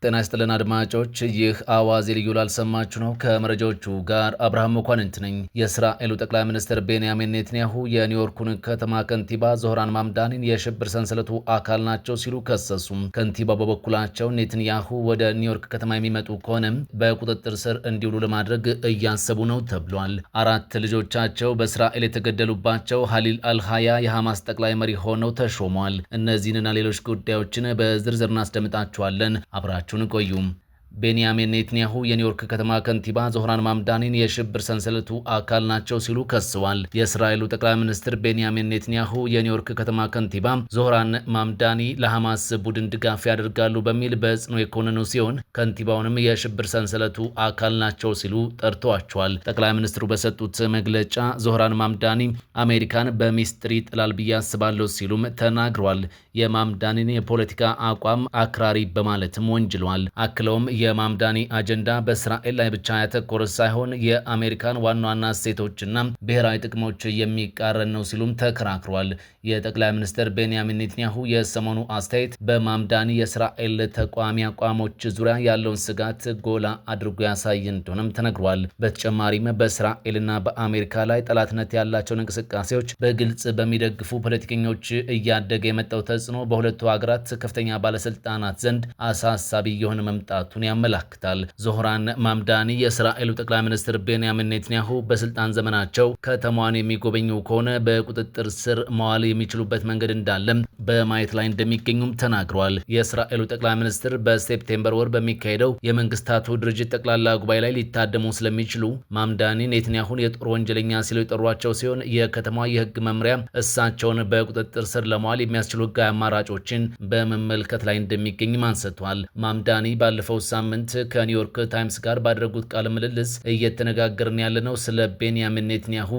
ጤና ይስጥልን አድማጮች፣ ይህ አዋዜ ልዩ ላልሰማችሁ ነው። ከመረጃዎቹ ጋር አብርሃም መኳንንት ነኝ። የእስራኤሉ ጠቅላይ ሚኒስትር ቤንያሚን ኔትንያሁ የኒውዮርኩን ከተማ ከንቲባ ዞህራን ማምዳኒን የሽብር ሰንሰለቱ አካል ናቸው ሲሉ ከሰሱ። ከንቲባው በበኩላቸው ኔትንያሁ ወደ ኒውዮርክ ከተማ የሚመጡ ከሆነ በቁጥጥር ስር እንዲውሉ ለማድረግ እያሰቡ ነው ተብሏል። 4 ልጆቻቸው በእስራኤል የተገደሉባቸው ሀሊል አልሃያ የሐማስ ጠቅላይ መሪ ሆነው ተሾመዋል። እነዚህንና ሌሎች ጉዳዮችን በዝርዝር እናስደምጣችኋለን። አብራችሁ ቆዩም። ቤንያሚን ኔትንያሁ የኒውዮርክ ከተማ ከንቲባ ዞህራን ማምዳኒን የሽብር ሰንሰለቱ አካል ናቸው ሲሉ ከሰዋል። የእስራኤሉ ጠቅላይ ሚኒስትር ቤንያሚን ኔትንያሁ የኒውዮርክ ከተማ ከንቲባ ዞህራን ማምዳኒ ለሐማስ ቡድን ድጋፍ ያደርጋሉ በሚል በጽኑ የኮነኑ ሲሆን ከንቲባውንም የሽብር ሰንሰለቱ አካል ናቸው ሲሉ ጠርተዋቸዋል። ጠቅላይ ሚኒስትሩ በሰጡት መግለጫ ዞህራን ማምዳኒ አሜሪካን በሚስጥር ይጥላል ብዬ አስባለሁ ሲሉም ተናግረዋል። የማምዳኒን የፖለቲካ አቋም አክራሪ በማለትም ወንጅለዋል። አክለውም የማምዳኒ አጀንዳ በእስራኤል ላይ ብቻ ያተኮረ ሳይሆን የአሜሪካን ዋና ዋና እሴቶችና ብሔራዊ ጥቅሞች የሚቃረን ነው ሲሉም ተከራክሯል። የጠቅላይ ሚኒስትር ቤንያሚን ኔትንያሁ የሰሞኑ አስተያየት በማምዳኒ የእስራኤል ተቋሚ አቋሞች ዙሪያ ያለውን ስጋት ጎላ አድርጎ ያሳይ እንደሆነም ተነግሯል። በተጨማሪም በእስራኤልና በአሜሪካ ላይ ጠላትነት ያላቸውን እንቅስቃሴዎች በግልጽ በሚደግፉ ፖለቲከኞች እያደገ የመጣው ተጽዕኖ በሁለቱ ሀገራት ከፍተኛ ባለስልጣናት ዘንድ አሳሳቢ የሆነ መምጣቱን ያመላክታል። ዞህራን ማምዳኒ የእስራኤሉ ጠቅላይ ሚኒስትር ቤንያሚን ኔትንያሁ በስልጣን ዘመናቸው ከተማዋን የሚጎበኙ ከሆነ በቁጥጥር ስር መዋል የሚችሉበት መንገድ እንዳለም በማየት ላይ እንደሚገኙም ተናግረዋል። የእስራኤሉ ጠቅላይ ሚኒስትር በሴፕቴምበር ወር በሚካሄደው የመንግስታቱ ድርጅት ጠቅላላ ጉባኤ ላይ ሊታደሙ ስለሚችሉ ማምዳኒ ኔትንያሁን የጦር ወንጀለኛ ሲሉ የጠሯቸው ሲሆን የከተማዋ የህግ መምሪያ እሳቸውን በቁጥጥር ስር ለመዋል የሚያስችሉ ህጋዊ አማራጮችን በመመልከት ላይ እንደሚገኝም አንስቷል። ማምዳኒ ባለፈው ሳምንት ከኒውዮርክ ታይምስ ጋር ባደረጉት ቃለ ምልልስ እየተነጋገርን ያለነው ስለ ቤንያሚን ኔትንያሁ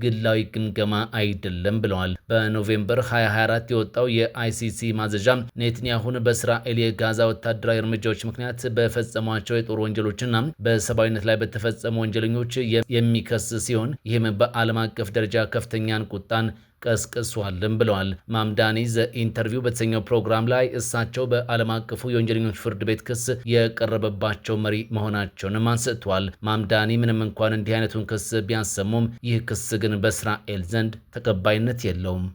ግላዊ ግምገማ አይደለም ብለዋል። በኖቬምበር 2024 የወጣው የአይሲሲ ማዘዣ ኔትንያሁን በእስራኤል የጋዛ ወታደራዊ እርምጃዎች ምክንያት በፈጸሟቸው የጦር ወንጀሎችና በሰብአዊነት ላይ በተፈጸሙ ወንጀለኞች የሚከስ ሲሆን ይህም በዓለም አቀፍ ደረጃ ከፍተኛን ቁጣን ቀስቅሷልም ብለዋል። ማምዳኒ ዘ ኢንተርቪው በተሰኘው ፕሮግራም ላይ እሳቸው በዓለም አቀፉ የወንጀለኞች ፍርድ ቤት ክስ የቀረበባቸው መሪ መሆናቸውንም አንስተዋል። ማምዳኒ ምንም እንኳን እንዲህ አይነቱን ክስ ቢያሰሙም ይህ ክስ ግን በእስራኤል ዘንድ ተቀባይነት የለውም።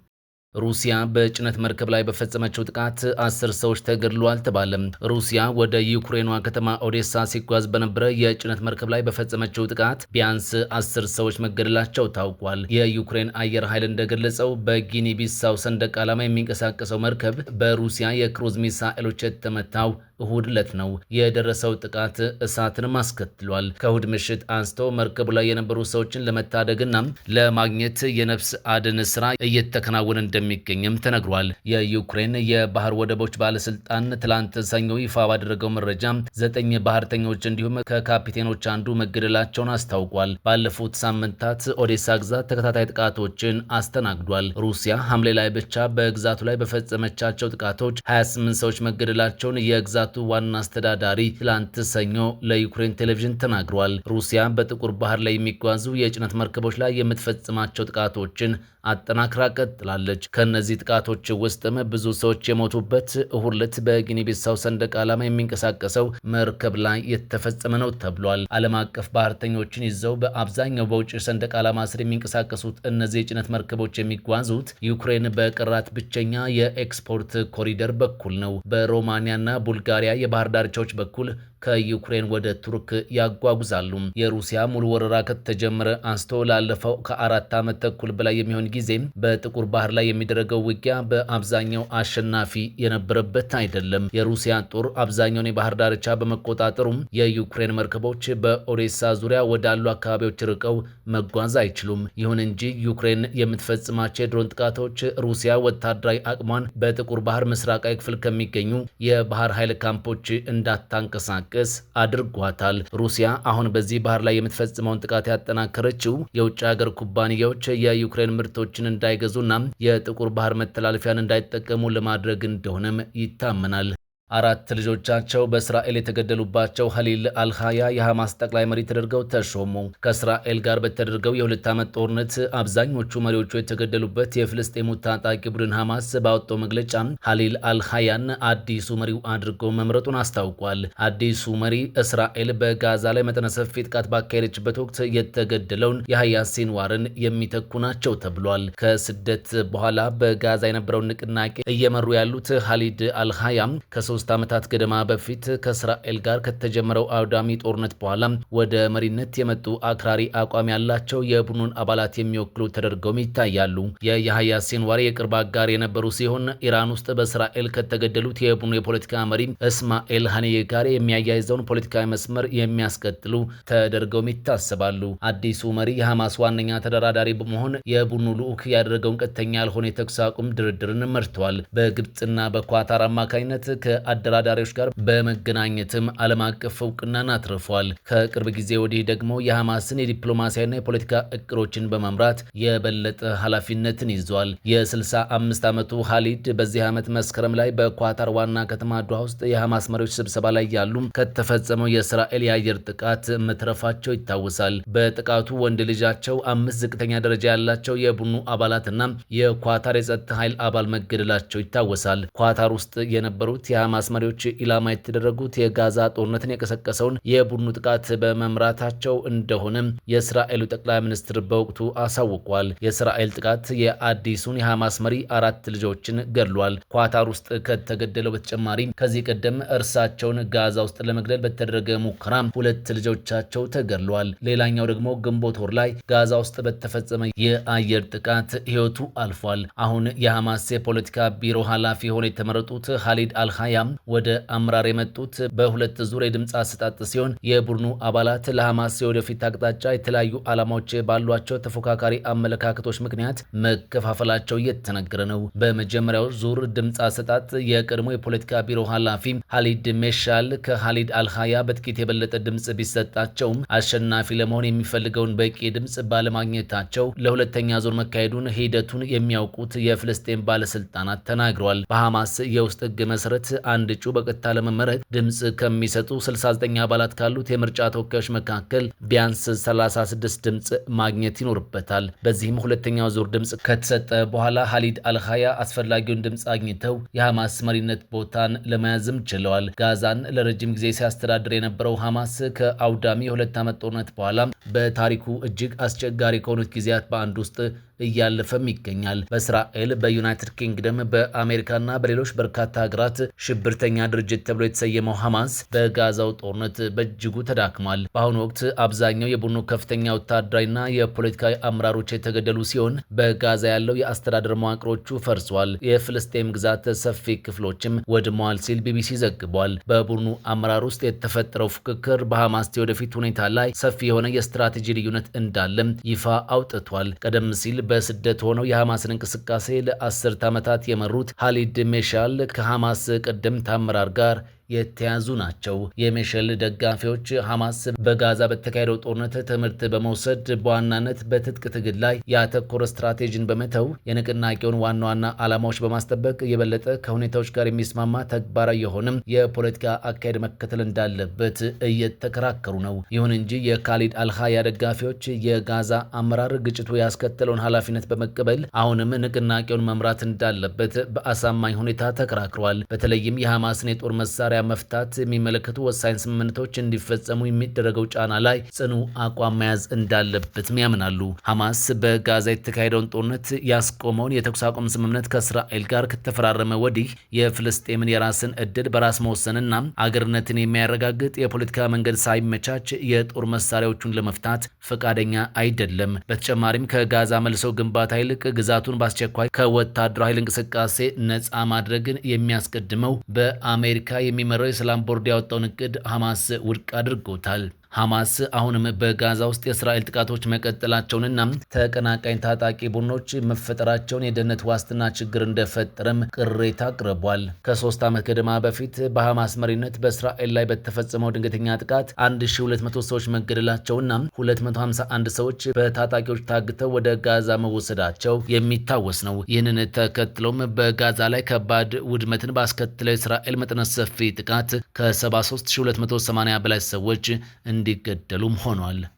ሩሲያ በጭነት መርከብ ላይ በፈጸመችው ጥቃት 10 ሰዎች ተገድለዋል ተባለም። ሩሲያ ወደ ዩክሬኗ ከተማ ኦዴሳ ሲጓዝ በነበረ የጭነት መርከብ ላይ በፈጸመችው ጥቃት ቢያንስ 10 ሰዎች መገደላቸው ታውቋል። የዩክሬን አየር ኃይል እንደገለጸው በጊኒ ቢሳው ሰንደቅ ዓላማ የሚንቀሳቀሰው መርከብ በሩሲያ የክሩዝ ሚሳኤሎች የተመታው እሁድ ዕለት ነው። የደረሰው ጥቃት እሳትንም አስከትሏል። ከእሁድ ምሽት አንስቶ መርከቡ ላይ የነበሩ ሰዎችን ለመታደግና ለማግኘት የነፍስ አድን ስራ እየተከናወነ እንደሚገኝም ተነግሯል። የዩክሬን የባህር ወደቦች ባለስልጣን ትላንት ሰኞ ይፋ ባደረገው መረጃ 9 ባህርተኞች እንዲሁም ከካፒቴኖች አንዱ መገደላቸውን አስታውቋል። ባለፉት ሳምንታት ኦዴሳ ግዛት ተከታታይ ጥቃቶችን አስተናግዷል። ሩሲያ ሐምሌ ላይ ብቻ በግዛቱ ላይ በፈጸመቻቸው ጥቃቶች 28 ሰዎች መገደላቸውን የግዛቱ ዋና አስተዳዳሪ ትላንት ሰኞ ለዩክሬን ቴሌቪዥን ተናግሯል። ሩሲያ በጥቁር ባህር ላይ የሚጓዙ የጭነት መርከቦች ላይ የምትፈጽማቸው ጥቃቶችን አጠናክራ ቀጥላለች። ከነዚህ ጥቃቶች ውስጥም ብዙ ሰዎች የሞቱበት እሁድ ዕለት በጊኒ ቢሳው ሰንደቅ ዓላማ የሚንቀሳቀሰው መርከብ ላይ የተፈጸመ ነው ተብሏል። ዓለም አቀፍ ባህርተኞችን ይዘው በአብዛኛው በውጭ ሰንደቅ ዓላማ ስር የሚንቀሳቀሱት እነዚህ የጭነት መርከቦች የሚጓዙት ዩክሬን በቀራት ብቸኛ የኤክስፖርት ኮሪደር በኩል ነው። በሮማኒያና ቡልጋሪያ የባህር ዳርቻዎች በኩል ከዩክሬን ወደ ቱርክ ያጓጉዛሉ። የሩሲያ ሙሉ ወረራ ከተጀመረ አንስቶ ላለፈው ከ4 ዓመት ተኩል በላይ የሚሆን ጊዜ በጥቁር ባህር ላይ የሚደረገው ውጊያ በአብዛኛው አሸናፊ የነበረበት አይደለም። የሩሲያ ጦር አብዛኛውን የባህር ዳርቻ በመቆጣጠሩም የዩክሬን መርከቦች በኦዴሳ ዙሪያ ወዳሉ አካባቢዎች ርቀው መጓዝ አይችሉም። ይሁን እንጂ ዩክሬን የምትፈጽማቸው የድሮን ጥቃቶች ሩሲያ ወታደራዊ አቅሟን በጥቁር ባህር ምስራቃዊ ክፍል ከሚገኙ የባህር ኃይል ካምፖች እንዳታንቀሳቀስ አድርጓታል። ሩሲያ አሁን በዚህ ባህር ላይ የምትፈጽመውን ጥቃት ያጠናከረችው የውጭ ሀገር ኩባንያዎች የዩክሬን ምርቶችን እንዳይገዙና የጥቁር ባህር መተላለፊያን እንዳይጠቀሙ ለማድረግ እንደሆነም ይታመናል። 4 ልጆቻቸው በእስራኤል የተገደሉባቸው ሀሊል አልሃያ የሐማስ ጠቅላይ መሪ ተደርገው ተሾሙ። ከእስራኤል ጋር በተደረገው የ2 ዓመት ጦርነት አብዛኞቹ መሪዎቹ የተገደሉበት የፍልስጤሙ ታጣቂ ቡድን ሐማስ ባወጣው መግለጫ ሀሊል አልሃያን አዲሱ መሪው አድርጎ መምረጡን አስታውቋል። አዲሱ መሪ እስራኤል በጋዛ ላይ መጠነ ሰፊ ጥቃት ባካሄደችበት ወቅት የተገደለውን የህያ ሲንዋርን የሚተኩ ናቸው ተብሏል። ከስደት በኋላ በጋዛ የነበረውን ንቅናቄ እየመሩ ያሉት ሀሊድ አልሃያም ከ3 ዓመታት ገደማ በፊት ከእስራኤል ጋር ከተጀመረው አውዳሚ ጦርነት በኋላ ወደ መሪነት የመጡ አክራሪ አቋም ያላቸው የቡድኑን አባላት የሚወክሉ ተደርገውም ይታያሉ። የህያ ሲንዋር የቅርብ አጋር የነበሩ ሲሆን ኢራን ውስጥ በእስራኤል ከተገደሉት የቡድኑ የፖለቲካ መሪ እስማኤል ሀኒዬ ጋር የሚያያይዘውን ፖለቲካዊ መስመር የሚያስቀጥሉ ተደርገውም ይታሰባሉ። አዲሱ መሪ የሐማስ ዋነኛ ተደራዳሪ በመሆን የቡድኑ ልዑክ ያደረገውን ቀጥተኛ ያልሆነ የተኩስ አቁም ድርድርን መርተዋል። በግብፅና በኳታር አማካኝነት ከአደራዳሪዎች ጋር በመገናኘትም ዓለም አቀፍ እውቅናን አትርፏል። ከቅርብ ጊዜ ወዲህ ደግሞ የሐማስን የዲፕሎማሲያዊና የፖለቲካ እቅዶችን በመምራት የበለጠ ኃላፊነትን ይዟል። የ65 ዓመቱ ሀሊድ በዚህ ዓመት መስከረም ላይ በኳታር ዋና ከተማ ዶሃ ውስጥ የሐማስ መሪዎች ስብሰባ ላይ ያሉ ከተፈጸመው የእስራኤል የአየር ጥቃት መትረፋቸው ይታወሳል። በጥቃቱ ወንድ ልጃቸው 5 ዝቅተኛ ደረጃ ያላቸው የቡድኑ አባላትና የኳታር የጸጥታ ኃይል አባል መገደላቸው ይታወሳል። ኳታር ውስጥ የነበሩት የሐማስ መሪዎች ኢላማ የተደረጉት የጋዛ ጦርነትን የቀሰቀሰውን የቡድኑ ጥቃት በመምራታቸው እንደሆነ የእስራኤሉ ጠቅላይ ሚኒስትር በወቅቱ አሳውቋል። የእስራኤል ጥቃት የአዲሱን የሐማስ መሪ 4 ልጆችን ገድሏል። ኳታር ውስጥ ከተገደለው በተጨማሪ ከዚህ ቀደም እርሳቸውን ጋዛ ውስጥ ለመግደል በተደረገ ሙከራ 2 ልጆቻቸው ተገድለዋል። ሌላኛው ደግሞ ግንቦት ወር ላይ ጋዛ ውስጥ በተፈጸመ የአየር ጥቃት ሕይወቱ አልፏል። አሁን የሐማስ የፖለቲካ ቢሮ ኃላፊ ሆነው የተመረጡት ሀሊድ አልሃያም ወደ አመራር የመጡት በ2 ዙር የድምፅ አሰጣጥ ሲሆን የቡድኑ አባላት ለሐማስ የወደፊት አቅጣጫ የተለያዩ ዓላማዎች ባሏቸው ተፎካካሪ አመለካከቶች ምክንያት መከፋፈላቸው እየተነገረ ነው። በመጀመሪያው ዙር ድምፅ አሰጣጥ የቀድሞ የፖለቲካ ቢሮ ኃላፊ ሀሊድ ሜሻል ከሀሊድ አልሃያ በጥቂት የበለጠ ድምፅ ቢሰጣቸውም አሸናፊ ለመሆን የሚፈልገውን በቂ ድምፅ ባለማግኘታቸው ለሁለተኛ ዙር መካሄዱን ሂደቱን የሚያውቁት የፍልስጤም ባለስልጣናት ተናግረዋል። በሐማስ የውስጥ ሕግ መሰረት አንድ እጩ በቀጥታ ለመመረጥ ድምፅ ከሚሰጡ 69 አባላት ካሉት የምርጫ ተወካዮች መካከል ቢያንስ 36 ድምፅ ማግኘት ይኖርበታል። በዚህም ሁለተኛው ዙር ድምፅ ከተሰጠ በኋላ ሀሊድ አልሃያ አስፈላጊውን ድምፅ አግኝተው የሐማስ መሪነት ቦታን ለመያዝም ችለዋል። ጋዛን ለረጅም ጊዜ ሲያስተዳድር የነበረው ሐማስ ከአውዳሚ የ2 ዓመት ጦርነት በኋላ በታሪኩ እጅግ አስቸጋሪ ከሆኑት ጊዜያት በአንድ ውስጥ እያለፈም ይገኛል። በእስራኤል፣ በዩናይትድ ኪንግደም፣ በአሜሪካና በሌሎች በርካታ ሀገራት ሽብርተኛ ድርጅት ተብሎ የተሰየመው ሐማስ በጋዛው ጦርነት በእጅጉ ተዳክሟል። በአሁኑ ወቅት አብዛኛው የቡድኑ ከፍተኛ ወታደራዊና የፖለቲካዊ አመራሮች የተገደሉ ሲሆን በጋዛ ያለው የአስተዳደር መዋቅሮቹ ፈርሷል። የፍልስጤም ግዛት ሰፊ ክፍሎችም ወድመዋል ሲል ቢቢሲ ዘግቧል። በቡድኑ አመራር ውስጥ የተፈጠረው ፉክክር በሐማስ የወደፊት ሁኔታ ላይ ሰፊ የሆነ የስትራቴጂ ልዩነት እንዳለም ይፋ አውጥቷል። ቀደም ሲል በስደት ሆነው የሐማስን እንቅስቃሴ ለ10 ዓመታት የመሩት ሀሊድ ሜሻል ከሐማስ ቀደምት አመራር ጋር የተያዙ ናቸው። የሜሸል ደጋፊዎች ሐማስ በጋዛ በተካሄደው ጦርነት ትምህርት በመውሰድ በዋናነት በትጥቅ ትግል ላይ ያተኮረ ስትራቴጂን በመተው የንቅናቄውን ዋና ዋና ዓላማዎች በማስጠበቅ የበለጠ ከሁኔታዎች ጋር የሚስማማ ተግባራዊ የሆነም የፖለቲካ አካሄድ መከተል እንዳለበት እየተከራከሩ ነው። ይሁን እንጂ የካሊድ አልሃያ ደጋፊዎች የጋዛ አመራር ግጭቱ ያስከተለውን ኃላፊነት በመቀበል አሁንም ንቅናቄውን መምራት እንዳለበት በአሳማኝ ሁኔታ ተከራክረዋል። በተለይም የሐማስን የጦር መሳሪያ መፍታት የሚመለከቱ ወሳኝ ስምምነቶች እንዲፈጸሙ የሚደረገው ጫና ላይ ጽኑ አቋም መያዝ እንዳለበትም ያምናሉ። ሐማስ በጋዛ የተካሄደውን ጦርነት ያስቆመውን የተኩስ አቁም ስምምነት ከእስራኤል ጋር ከተፈራረመ ወዲህ የፍልስጤምን የራስን ዕድል በራስ መወሰንና አገርነትን የሚያረጋግጥ የፖለቲካ መንገድ ሳይመቻች የጦር መሳሪያዎቹን ለመፍታት ፈቃደኛ አይደለም። በተጨማሪም ከጋዛ መልሰው ግንባታ ይልቅ ግዛቱን በአስቸኳይ ከወታደራዊ ኃይል እንቅስቃሴ ነፃ ማድረግን የሚያስቀድመው በአሜሪካ የሚመራው የሰላም ቦርድ ያወጣውን እቅድ ሐማስ ውድቅ አድርጎታል። ሐማስ አሁንም በጋዛ ውስጥ የእስራኤል ጥቃቶች መቀጠላቸውንና ተቀናቃኝ ታጣቂ ቡድኖች መፈጠራቸውን የደህንነት ዋስትና ችግር እንደፈጠረም ቅሬታ አቅርቧል። ከ3 ዓመት ገደማ በፊት በሐማስ መሪነት በእስራኤል ላይ በተፈጸመው ድንገተኛ ጥቃት 1200 ሰዎች መገደላቸውና 251 ሰዎች በታጣቂዎች ታግተው ወደ ጋዛ መወሰዳቸው የሚታወስ ነው። ይህንን ተከትሎም በጋዛ ላይ ከባድ ውድመትን ባስከተለው የእስራኤል መጠነ ሰፊ ጥቃት ከ73280 በላይ ሰዎች እንዲገደሉም ሆኗል።